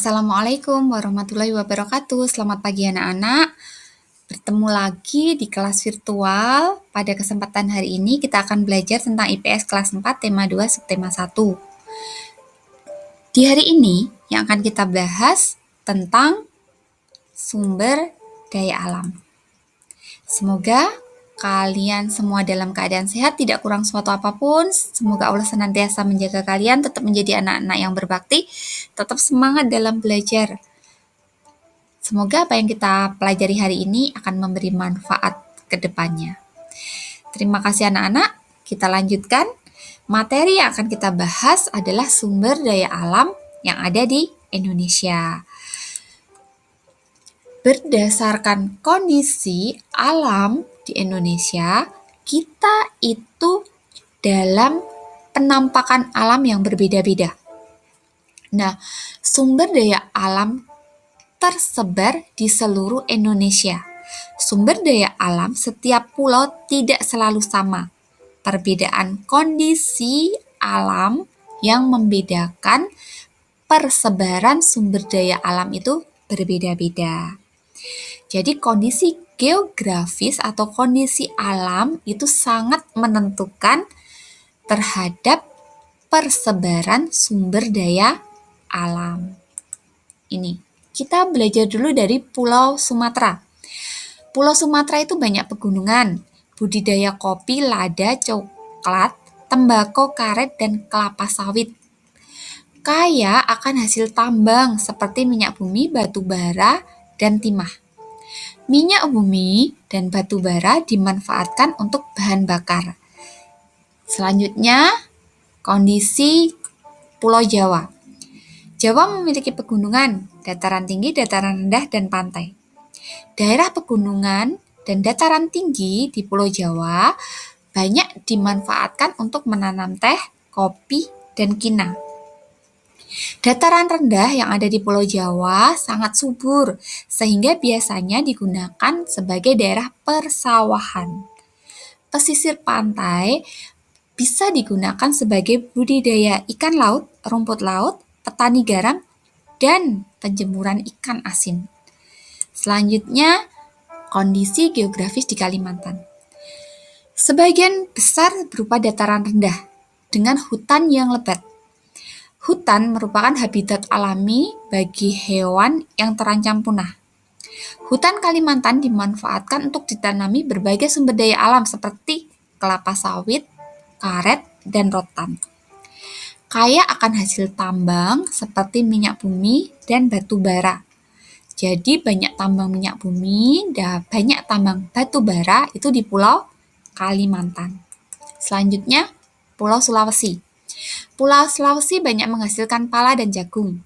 Assalamualaikum warahmatullahi wabarakatuh. Selamat pagi anak-anak. Bertemu lagi di kelas virtual. Pada kesempatan hari ini kita akan belajar tentang IPS kelas 4 tema 2 subtema 1. Di hari ini yang akan kita bahas tentang sumber daya alam. Semoga kalian semua dalam keadaan sehat, tidak kurang suatu apapun. Semoga Allah senantiasa menjaga kalian, tetap menjadi anak-anak yang berbakti, tetap semangat dalam belajar. Semoga apa yang kita pelajari hari ini akan memberi manfaat ke depannya. Terima kasih anak-anak. Kita lanjutkan. Materi yang akan kita bahas adalah sumber daya alam yang ada di Indonesia. Berdasarkan kondisi alam di Indonesia, kita itu dalam penampakan alam yang berbeda-beda. Nah, sumber daya alam tersebar di seluruh Indonesia. Sumber daya alam setiap pulau tidak selalu sama. Perbedaan kondisi alam yang membedakan persebaran sumber daya alam itu berbeda-beda. Jadi kondisi geografis atau kondisi alam itu sangat menentukan terhadap persebaran sumber daya alam. Ini, kita belajar dulu dari Pulau Sumatera. Pulau Sumatera itu banyak pegunungan, budidaya kopi, lada, coklat, tembakau, karet, dan kelapa sawit. Kaya akan hasil tambang seperti minyak bumi, batu bara, dan timah. Minyak bumi dan batu bara dimanfaatkan untuk bahan bakar. Selanjutnya, kondisi Pulau Jawa. Jawa memiliki pegunungan, dataran tinggi, dataran rendah, dan pantai. Daerah pegunungan dan dataran tinggi di Pulau Jawa banyak dimanfaatkan untuk menanam teh, kopi, dan kina. Dataran rendah yang ada di Pulau Jawa sangat subur, sehingga biasanya digunakan sebagai daerah persawahan. Pesisir pantai bisa digunakan sebagai budidaya ikan laut, rumput laut, petani garam, dan penjemuran ikan asin. Selanjutnya, kondisi geografis di Kalimantan. Sebagian besar berupa dataran rendah dengan hutan yang lebat. Hutan merupakan habitat alami bagi hewan yang terancam punah. Hutan Kalimantan dimanfaatkan untuk ditanami berbagai sumber daya alam seperti kelapa sawit, karet, dan rotan. Kaya akan hasil tambang seperti minyak bumi dan batu bara. Jadi banyak tambang minyak bumi dan banyak tambang batu bara itu di Pulau Kalimantan. Selanjutnya, Pulau Sulawesi. Pulau Sulawesi banyak menghasilkan pala dan jagung.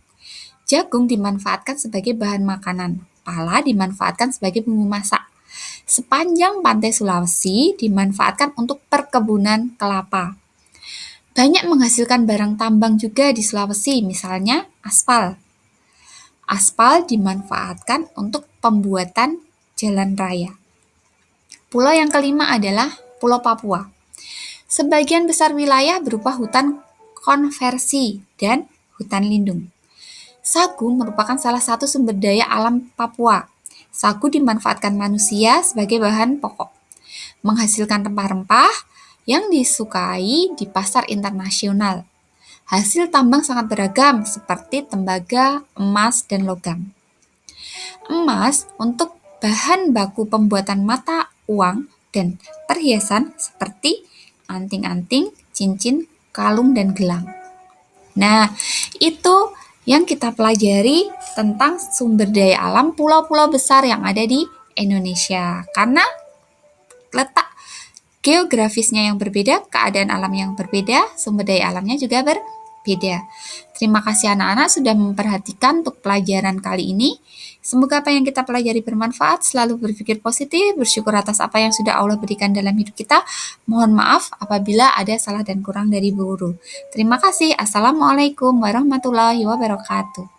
Jagung dimanfaatkan sebagai bahan makanan. Pala dimanfaatkan sebagai bumbu masak. Sepanjang pantai Sulawesi dimanfaatkan untuk perkebunan kelapa. Banyak menghasilkan barang tambang juga di Sulawesi, misalnya aspal. Aspal dimanfaatkan untuk pembuatan jalan raya. Pulau yang kelima adalah Pulau Papua. Sebagian besar wilayah berupa hutan konversi dan hutan lindung. Sagu merupakan salah satu sumber daya alam Papua. Sagu dimanfaatkan manusia sebagai bahan pokok, menghasilkan rempah-rempah yang disukai di pasar internasional. Hasil tambang sangat beragam seperti tembaga, emas, dan logam. Emas untuk bahan baku pembuatan mata uang dan perhiasan seperti anting-anting, cincin, kalung, dan gelang. Nah, itu yang kita pelajari tentang sumber daya alam pulau-pulau besar yang ada di Indonesia. Karena letak geografisnya yang berbeda, keadaan alam yang berbeda, sumber daya alamnya juga berbeda. Terima kasih anak-anak sudah memperhatikan untuk pelajaran kali ini. Semoga apa yang kita pelajari bermanfaat, selalu berpikir positif, bersyukur atas apa yang sudah Allah berikan dalam hidup kita. Mohon maaf apabila ada salah dan kurang dari guru. Terima kasih. Assalamualaikum warahmatullahi wabarakatuh.